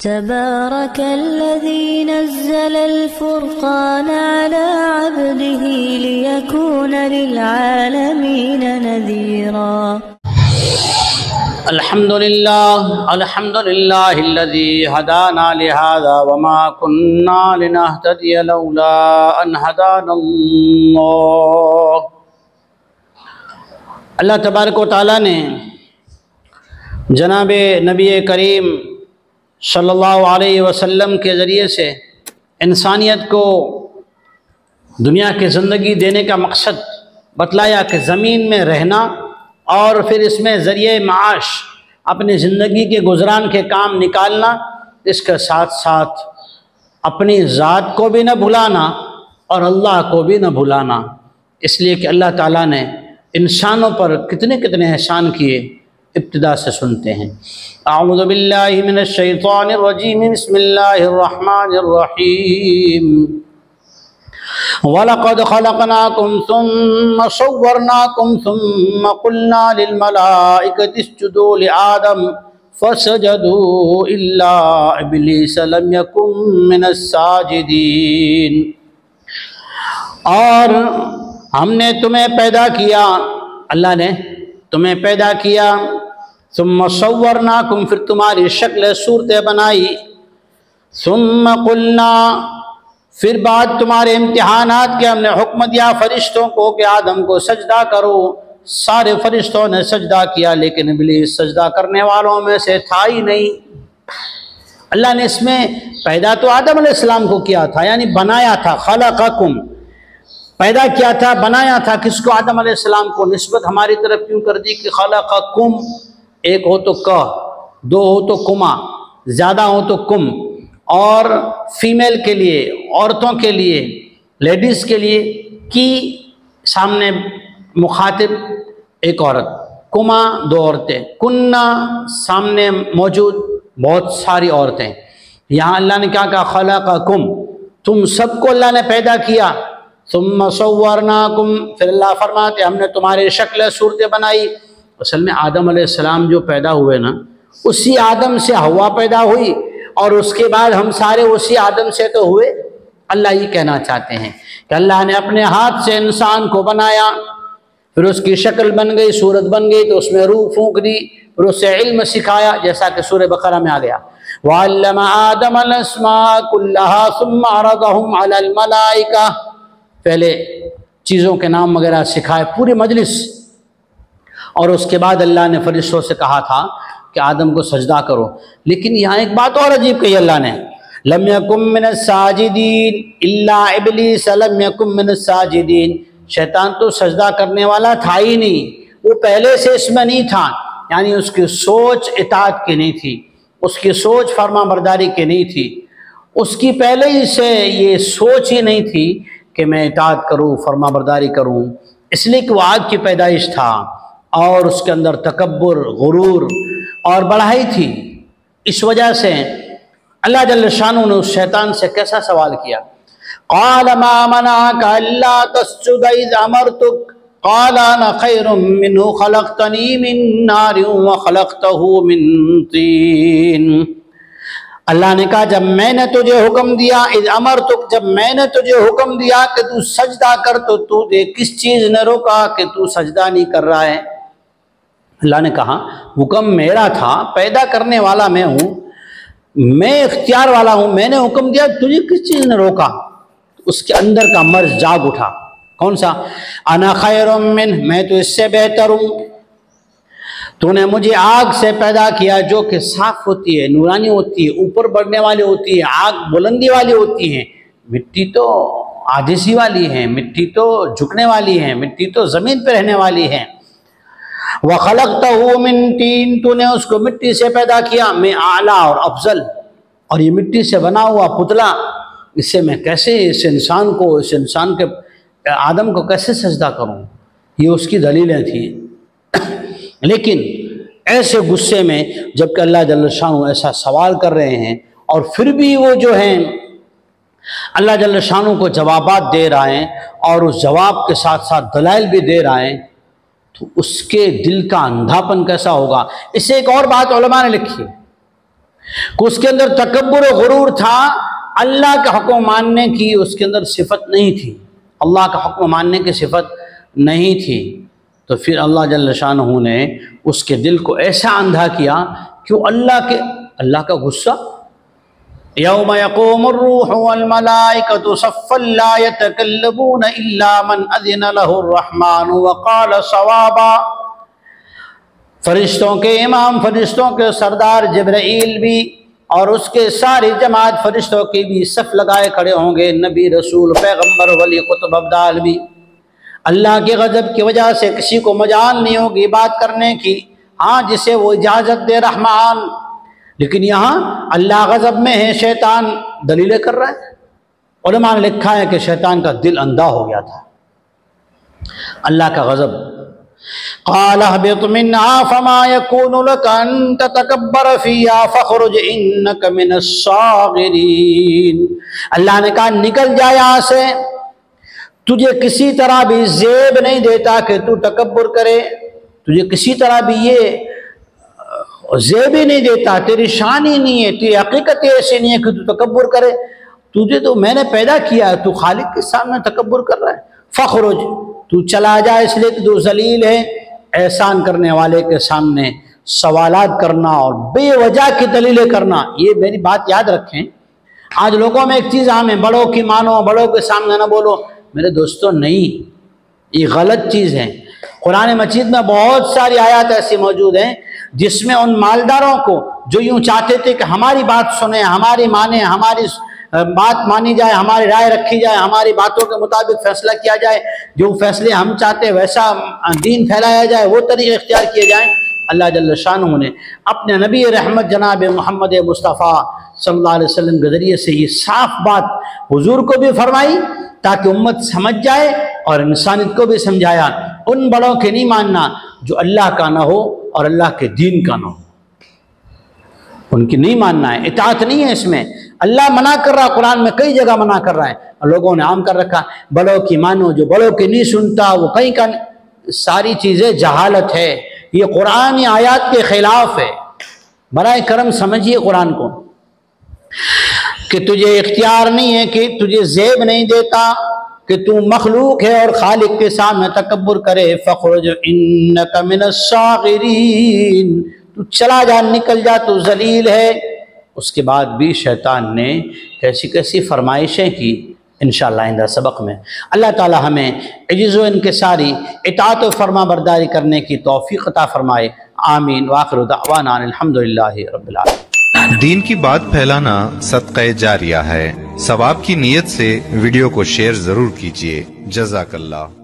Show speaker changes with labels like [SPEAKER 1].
[SPEAKER 1] تبارك الذي نزل الفرقان على عبده ليكون للعالمين نذيرا.
[SPEAKER 2] الحمد لله الذي هدانا لهذا وما كنا لنهتدي لولا أن هدانا الله. اللہ تبارک و تعالیٰ نے جناب نبی کریم صلی اللہ علیہ وسلم کے ذریعے سے انسانیت کو دنیا کی زندگی دینے کا مقصد بتلایا کہ زمین میں رہنا اور پھر اس میں ذریعہ معاش اپنی زندگی کے گزران کے کام نکالنا، اس کے ساتھ ساتھ اپنی ذات کو بھی نہ بھلانا اور اللہ کو بھی نہ بھلانا، اس لیے کہ اللہ تعالیٰ نے انسانوں پر کتنے کتنے احسان کیے. ابتدا سے سنتے ہیں. اعوذ باللہ من الشیطان الرجیم، بسم اللہ الرحمن الرحیم. وَلَقَدْ خَلَقْنَاكُمْ ثُمَّ صَوَّرْنَاكُمْ ثُمَّ قُلْنَا لِلْمَلَائِكَةِ اسْجُدُوا لِآدَمَ فَسَجَدُوا إِلَّا إِبْلِيسَ لَمْ يَكُنْ مِنَ السَّاجِدِينَ. اور ہم نے تمہیں پیدا کیا، اللہ نے تمہیں پیدا کیا، ثم صورناکم، پھر تمہاری شکل صورتیں بنائی، ثم قلنا، پھر بعد تمہارے امتحانات کے ہم نے حکم دیا فرشتوں کو کہ آدم کو سجدہ کرو. سارے فرشتوں نے سجدہ کیا لیکن ابلیس سجدہ کرنے والوں میں سے تھا ہی نہیں. اللہ نے اس میں پیدا تو آدم علیہ السلام کو کیا تھا، یعنی بنایا تھا. خلقکم، پیدا کیا تھا، بنایا تھا. کس کو؟ آدم علیہ السلام کو. نسبت ہماری طرف کیوں کر دی کہ خلقکم؟ ایک ہو تو کہ، دو ہو تو کما، زیادہ ہو تو کم. اور فیمیل کے لیے، عورتوں کے لیے، لیڈیز کے لیے کی سامنے مخاطب ایک عورت، کما دو عورتیں، کننا سامنے موجود بہت ساری عورتیں. یہاں اللہ نے کیا کہا؟ خلقکم، تم سب کو اللہ نے پیدا کیا. ثم صورناکم، پھر اللہ فرماتے ہم نے تمہاری شکل صورتیں بنائی. اصل میں آدم علیہ السلام جو پیدا ہوئے نا، اسی آدم سے حوا پیدا ہوئی اور اس کے بعد ہم سارے اسی آدم سے تو ہوئے. اللہ یہ کہنا چاہتے ہیں کہ اللہ نے اپنے ہاتھ سے انسان کو بنایا، پھر اس کی شکل بن گئی، صورت بن گئی، تو اس میں روح پھونک دی، پھر اس سے علم سکھایا، جیسا کہ سورہ بقرہ میں آ گیا. وَعَلَّمَ آدَمَ الْأَسْمَاءَ كُلَّهَا ثُمَّ عَرَضَهُمْ عَلَى الْمَلَائِكَةِ. پہلے چیزوں کے نام وغیرہ سکھائے پوری مجلس، اور اس کے بعد اللہ نے فرشتوں سے کہا تھا کہ آدم کو سجدہ کرو. لیکن یہاں ایک بات اور عجیب کہی اللہ نے، لم یکن من الساجدین الا ابلیس لم یکن من الساجدین. شیطان تو سجدہ کرنے والا تھا ہی نہیں، وہ پہلے سے اس میں نہیں تھا، یعنی اس کی سوچ اطاعت کی نہیں تھی، اس کی سوچ فرما برداری کی نہیں تھی، اس کی پہلے ہی سے یہ سوچ ہی نہیں تھی کہ میں اطاعت کروں، فرما برداری کروں. اس لیے کہ وہ آگ کی پیدائش تھا اور اس کے اندر تکبر، غرور اور بڑائی تھی. اس وجہ سے اللہ جل شانہ نے اس شیطان سے کیسا سوال کیا؟ قال ما منعك الا تسجد اذ امرتك قال انا خير منه خلقتني من نار وخلقته من طين. اللہ نے کہا جب میں نے تجھے حکم دیا، اذ امرتک، جب میں نے تجھے حکم دیا کہ تو سجدہ کر، تو تجھے کس چیز نے روکا کہ تو سجدہ نہیں کر رہا ہے؟ اللہ نے کہا حکم میرا تھا، پیدا کرنے والا میں ہوں، میں اختیار والا ہوں، میں نے حکم دیا، تجھے کس چیز نے روکا؟ اس کے اندر کا مرض جاگ اٹھا. کون سا؟ انا خیر منہ، میں تو اس سے بہتر ہوں. تو نے مجھے آگ سے پیدا کیا جو کہ صاف ہوتی ہے، نورانی ہوتی ہے، اوپر بڑھنے والی ہوتی ہے، آگ بلندی والی ہوتی ہے. مٹی تو عاجزی والی ہے، مٹی تو جھکنے والی ہے، مٹی تو زمین پہ رہنے والی ہے. وَخَلَقْتَهُ مِن طِينٍ، تو نے اس کو مٹی سے پیدا کیا، میں اعلیٰ اور افضل. اور یہ مٹی سے بنا ہوا پتلا، اس سے میں کیسے اس انسان کے آدم کو کیسے سجدہ کروں؟ یہ اس کی دلیلیں تھیں. لیکن ایسے غصے میں جب کہ اللہ جل شانہ ایسا سوال کر رہے ہیں اور پھر بھی وہ جو ہیں اللہ جل شانہ کو جوابات دے رہے ہیں اور اس جواب کے ساتھ ساتھ دلائل بھی دے رہے ہیں، تو اس کے دل کا اندھاپن کیسا ہوگا؟ اس سے ایک اور بات علماء نے لکھی کہ اس کے اندر تکبر و غرور تھا، اللہ کا حکم ماننے کی اس کے اندر صفت نہیں تھی، اللہ کا حکم ماننے کی صفت نہیں تھی، تو پھر اللہ جل شانہ نے اس کے دل کو ایسا اندھا کیا کہ وہ اللہ کا غصہ، یوم یقوم الروح والملائکۃ صفا لا یتکلمون الا من اذن له الرحمن وقال صوابا، فرشتوں کے امام، فرشتوں کے سردار جبرائیل بھی اور اس کے ساری جماعت فرشتوں کی بھی صف لگائے کھڑے ہوں گے، نبی، رسول، پیغمبر، ولی، قطب، ابدال بھی۔ اللہ کے غضب کی وجہ سے کسی کو مجال نہیں ہوگی بات کرنے کی، ہاں جسے وہ اجازت دے رحمان، لیکن یہاں اللہ غضب میں ہے، شیطان دلیلیں کر رہا ہے۔ علماء نے لکھا ہے کہ شیطان کا دل اندھا ہو گیا تھا، اللہ کا غضب۔ قال اهبط منها فما يكون لك ان تتكبر فيها فاخرج انك من الصاغرين، اللہ نے کہا نکل جا یہاں سے، تجھے کسی طرح بھی زیب نہیں دیتا کہ تو تکبر کرے، تجھے کسی طرح بھی یہ زیب ہی نہیں دیتا، تیری شان ہی نہیں ہے، تیری حقیقت ایسی نہیں ہے کہ تو تکبر کرے، تجھے تو میں نے پیدا کیا ہے، تو خالق کے سامنے تکبر کر رہا ہے۔ فخرج، تو چلا جا، اس لیے کہ تو ذلیل ہے۔ احسان کرنے والے کے سامنے سوالات کرنا اور بے وجہ کی دلیلیں کرنا، یہ میری بات یاد رکھیں۔ آج لوگوں میں ایک چیز عام ہے، بڑوں کی مانو، بڑوں کے سامنے نہ بولو۔ میرے دوستو نہیں، یہ غلط چیز ہے۔ قرآن مجید میں بہت ساری آیات ایسی موجود ہیں جس میں ان مالداروں کو جو یوں چاہتے تھے کہ ہماری بات سنیں، ہماری مانیں، ہماری بات مانی جائے، ہماری رائے رکھی جائے، ہماری باتوں کے مطابق فیصلہ کیا جائے، جو فیصلے ہم چاہتے ہیں ویسا دین پھیلایا جائے، وہ طریقے اختیار کیے جائیں، اللہ جل شانہ نے اپنے نبی رحمت جناب محمد مصطفیٰ صلی اللہ علیہ وسلم کے ذریعے سے یہ صاف بات حضور کو بھی فرمائی تاکہ امت سمجھ جائے اور انسانیت کو بھی سمجھایا۔ ان بڑوں کے نہیں ماننا جو اللہ کا نہ ہو اور اللہ کے دین کا نہ ہو، ان کی نہیں ماننا ہے، اطاعت نہیں ہے اس میں۔ اللہ منع کر رہا، قرآن میں کئی جگہ منع کر رہا ہے، اور لوگوں نے عام کر رکھا بڑوں کی مانو، جو بڑوں کی نہیں سنتا وہ کہیں کا نہیں۔ ساری چیزیں جہالت ہے، یہ قرآن آیات کے خلاف ہے۔ برائے کرم سمجھیے قرآن کو کہ تجھے اختیار نہیں ہے، کہ تجھے زیب نہیں دیتا کہ تو مخلوق ہے اور خالق کے سامنے تکبر کرے۔ فخرج انک من الصاغرین، تو چلا جا، نکل جا، تو ذلیل ہے۔ اس کے بعد بھی شیطان نے کیسی کیسی فرمائشیں کی، انشاءاللہ آئندہ سبق میں اللہ تعالی ہمیں عجز و انکساری، اطاعت و فرما برداری کرنے کی توفیق عطا فرمائے، آمین۔ وآخر دعوانا الحمدللہ رب العالمین۔
[SPEAKER 3] دین کی بات پھیلانا صدقہ جاریہ ہے، ثواب کی نیت سے ویڈیو کو شیئر ضرور کیجیے۔ جزاک اللہ۔